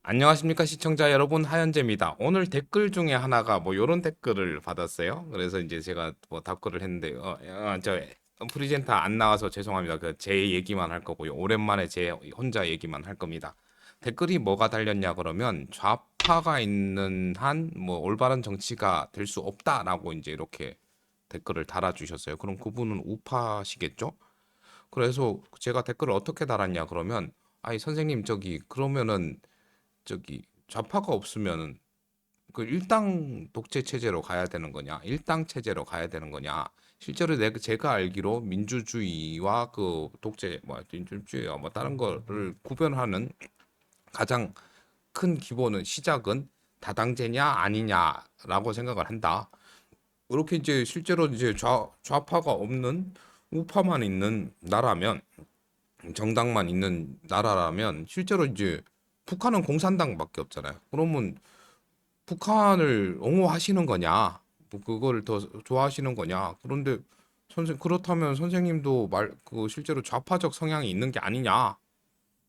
안녕하십니까 시청자 여러분, 하현재입니다. 오늘 댓글 중에 하나가 뭐 요런 댓글을 받았어요. 그래서 이제 제가 뭐 답글을 했는데 저 프리젠터 안 나와서 죄송합니다. 그 제 얘기만 할 거고요. 오랜만에 제 혼자 얘기만 할 겁니다. 댓글이 뭐가 달렸냐 그러면 좌파가 있는 한 뭐 올바른 정치가 될 수 없다라고 이제 이렇게 댓글을 달아주셨어요. 그럼 그분은 우파시겠죠? 그래서 제가 댓글을 어떻게 달았냐 그러면, 아니 선생님 저기 그러면은 저기 좌파가 없으면은 그 일당 독재 체제로 가야 되는 거냐, 일당 체제로 가야 되는 거냐. 실제로 제가 알기로 민주주의와 그 독재 뭐 민주주의와 뭐 다른 거를 구별하는 가장 큰 기본은 시작은 다당제냐 아니냐라고 생각을 한다. 그렇게 이제 실제로 이제 좌파가 없는 우파만 있는 나라면, 정당만 있는 나라라면 실제로 이제 북한은 공산당밖에 없잖아요. 그러면 북한을 옹호하시는 거냐? 뭐 그거를 더 좋아하시는 거냐? 그런데 그렇다면 선생님도 그 실제로 좌파적 성향이 있는 게 아니냐?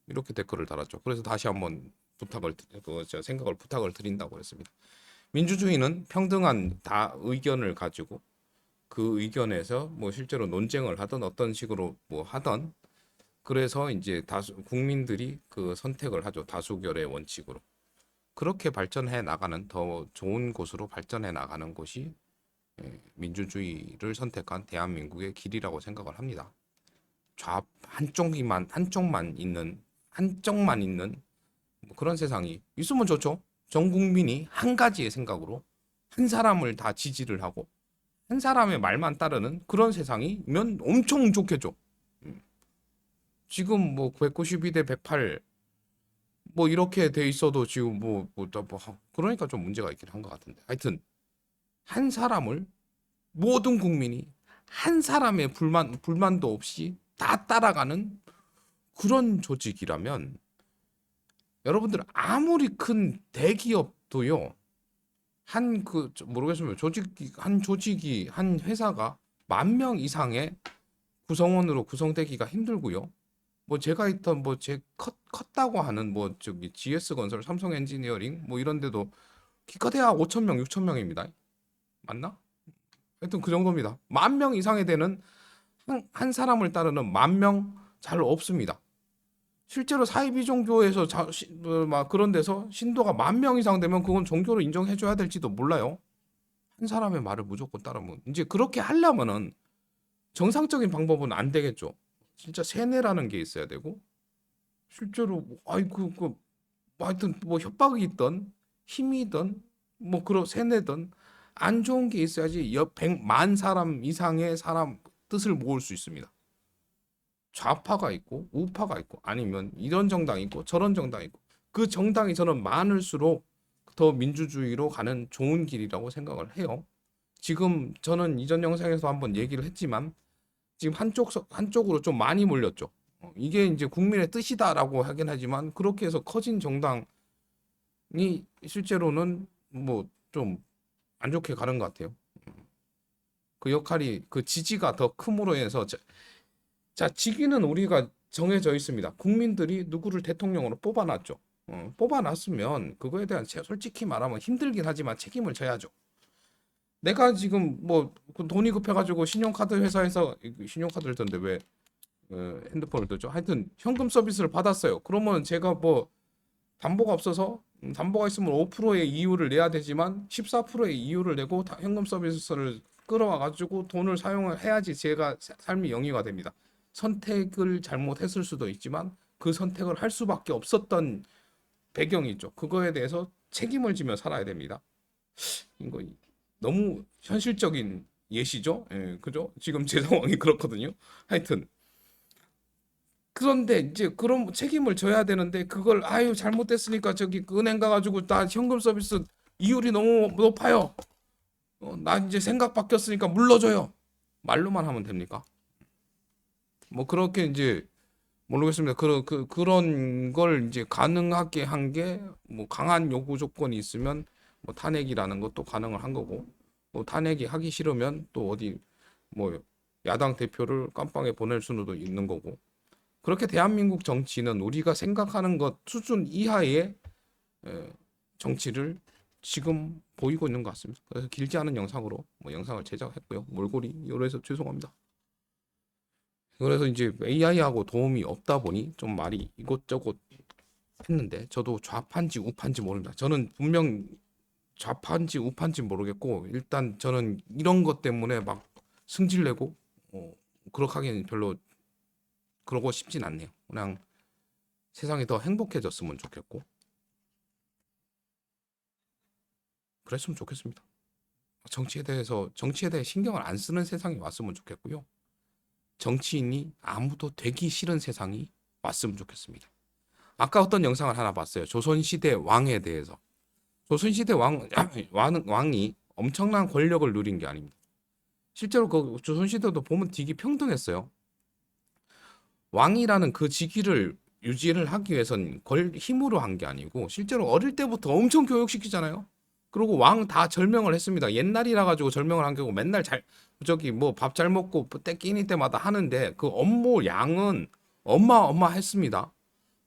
이렇게 댓글을 달았죠. 그래서 다시 한번 생각을 부탁을 드린다고 했습니다. 민주주의는 평등한 다 의견을 가지고 그 의견에서 뭐 실제로 논쟁을 하든 어떤 식으로 뭐 하든, 그래서 이제 국민들이 그 선택을 하죠. 다수결의 원칙으로. 그렇게 발전해 나가는, 더 좋은 곳으로 발전해 나가는 곳이 민주주의를 선택한 대한민국의 길이라고 생각을 합니다. 한쪽만 있는 뭐 그런 세상이 있으면 좋죠. 전 국민이 한 가지의 생각으로 한 사람을 다 지지를 하고 한 사람의 말만 따르는 그런 세상이면 엄청 좋겠죠. 음. 지금 뭐 192 대 108 뭐 이렇게 돼 있어도 지금 그러니까 좀 문제가 있긴 한 것 같은데. 하여튼 한 사람을, 모든 국민이 한 사람의 불만도 없이 다 따라가는 그런 조직이라면, 여러분들 아무리 큰 대기업도요, 모르겠습니다. 조직이 한 회사가 10,000명 이상의 구성원으로 구성되기가 힘들고요. 뭐 제가 있던 뭐 제 컸다고 하는 뭐 저기 GS건설, 삼성 엔지니어링 뭐 이런 데도 기껏해야 5,000명, 6,000명입니다. 맞나? 하여튼 그 정도입니다. 10,000명 이상이 되는 한 사람을 따르는 10,000명 잘 없습니다. 실제로 사이비 종교에서 막 그런 데서 신도가 10,000명 이상 되면 그건 종교로 인정해줘야 될지도 몰라요. 한 사람의 말을 무조건 따르면, 이제 그렇게 하려면은 정상적인 방법은 안 되겠죠. 진짜 세뇌라는 게 있어야 되고, 실제로 하여튼 뭐 협박이 있던 힘이든 뭐 그런 세뇌든 안 좋은 게 있어야지 100만 사람 이상의 사람 뜻을 모을 수 있습니다. 좌파가 있고 우파가 있고 아니면 이런 정당이 있고 저런 정당이 있고, 그 정당이 저는 많을수록 더 민주주의로 가는 좋은 길이라고 생각을 해요. 지금 저는 이전 영상에서 한번 얘기를 했지만 지금 한쪽으로 좀 많이 몰렸죠. 이게 이제 국민의 뜻이다라고 하긴 하지만 그렇게 해서 커진 정당이 실제로는 뭐 좀 안 좋게 가는 것 같아요. 그 역할이, 그 지지가 더 큼으로 해서 직위는 우리가 정해져 있습니다. 국민들이 누구를 대통령으로 뽑아놨죠. 뽑아놨으면 그거에 대한 솔직히 말하면 힘들긴 하지만 책임을 져야죠. 내가 지금 뭐그 돈이 급해가지고 신용카드 회사에서 신용카드를 던데 왜 핸드폰을 뜨죠? 하여튼 현금 서비스를 받았어요. 그러면 제가 뭐 담보가 없어서, 담보가 있으면 5%의 이율을 내야 되지만 14%의 이율을 내고 현금 서비스를 끌어와가지고 돈을 사용을 해야지 제가 삶이 영위가 됩니다. 선택을 잘못했을 수도 있지만 그 선택을 할 수밖에 없었던 배경이 있죠. 그거에 대해서 책임을 지며 살아야 됩니다. 이거 너무 현실적인 예시죠? 예, 그죠? 지금 제 상황이 그렇거든요. 하여튼 그런데 이제 그런 책임을 져야 되는데, 그걸 아유 잘못됐으니까 저기 그 은행 가가지고 나 현금 서비스 이율이 너무 높아요. 나 이제 생각 바뀌었으니까 물러줘요. 말로만 하면 됩니까? 뭐 그렇게 이제 모르겠습니다. 그런 걸 이제 가능하게 한 게 뭐 강한 요구 조건이 있으면 뭐 탄핵이라는 것도 가능을 한 거고, 뭐 탄핵이 하기 싫으면 또 어디 뭐 야당 대표를 깜빵에 보낼 수도 있는 거고, 그렇게 대한민국 정치는 우리가 생각하는 것 수준 이하의 에, 정치를 지금 보이고 있는 것 같습니다. 그래서 길지 않은 영상으로 뭐 영상을 제작했고요. 몰골이 요래서 죄송합니다. 그래서 이제 AI하고 도움이 없다 보니 좀 말이 이곳저곳 했는데 저도 좌판지 우판지 모릅니다. 저는 분명 좌판지 우판지 모르겠고 일단 저는 이런 것 때문에 막 승질내고 그렇게 하기는 별로 그러고 싶진 않네요. 그냥 세상이 더 행복해졌으면 좋겠고 그랬으면 좋겠습니다. 정치에 대해 신경을 안 쓰는 세상이 왔으면 좋겠고요. 정치인이 아무도 되기 싫은 세상이 왔으면 좋겠습니다. 아까 어떤 영상을 하나 봤어요. 조선시대 왕에 대해서. 조선시대 왕이 엄청난 권력을 누린 게 아닙니다. 실제로 그 조선시대도 보면 되게 평등했어요. 왕이라는 그 직위를 유지를 하기 위해선 힘으로 한 게 아니고 실제로 어릴 때부터 엄청 교육시키잖아요. 그리고 왕 다 절명을 했습니다. 옛날이라 가지고 절명을 한 게고 맨날 저기 뭐 밥 잘 먹고 때 끼니 때마다 하는데 그 업무 양은 어마어마했습니다.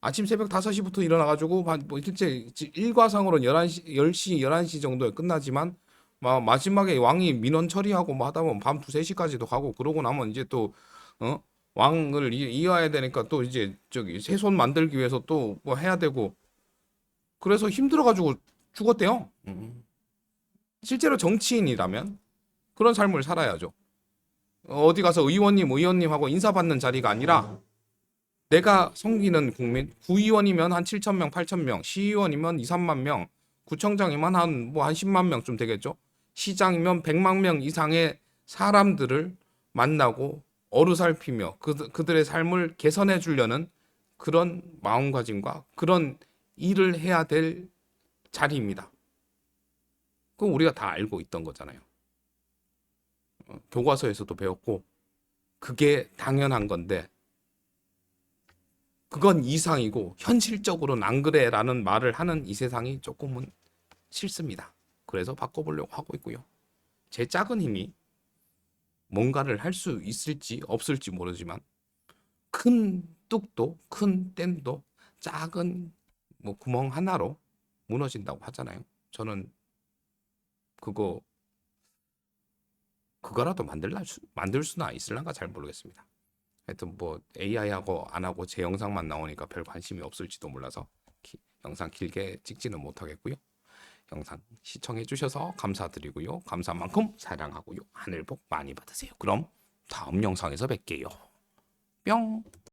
아침 새벽 5시부터 일어나가지고 뭐 실제 일과상으로는 11시, 10시, 11시 정도에 끝나지만 마지막에 왕이 민원 처리하고 뭐 하다 보면 밤 2, 3시까지도 가고 그러고 나면 이제 또 어? 왕을 이어야 되니까 또 이제 저기 새손 만들기 위해서 또 뭐 해야 되고 그래서 힘들어가지고 죽었대요. 실제로 정치인이라면 그런 삶을 살아야죠. 어디 가서 의원님 하고 인사받는 자리가 아니라 내가 섬기는 국민, 구의원이면 한 7천 명, 8천 명, 시의원이면 2, 3만 명, 구청장이면 한 10만 명쯤 되겠죠. 시장이면 100만 명 이상의 사람들을 만나고 어루살피며 그들의 삶을 개선해 주려는 그런 마음가짐과 그런 일을 해야 될 자리입니다. 그건 우리가 다 알고 있던 거잖아요. 교과서에서도 배웠고 그게 당연한 건데 그건 이상이고 현실적으로는 안 그래라는 말을 하는 이 세상이 조금은 싫습니다. 그래서 바꿔보려고 하고 있고요. 제 작은 힘이 뭔가를 할 수 있을지 없을지 모르지만 큰 뚝도 큰 댐도 작은 뭐 구멍 하나로 무너진다고 하잖아요. 저는 그거 그거라도 만들 수나 있을란가 잘 모르겠습니다. 하여튼 뭐 AI하고 안 하고 제 영상만 나오니까 별 관심이 없을지도 몰라서 영상 길게 찍지는 못하겠고요. 영상 시청해 주셔서 감사드리고요. 감사한 만큼 사랑하고요. 하늘 복 많이 받으세요. 그럼 다음 영상에서 뵐게요. 뿅.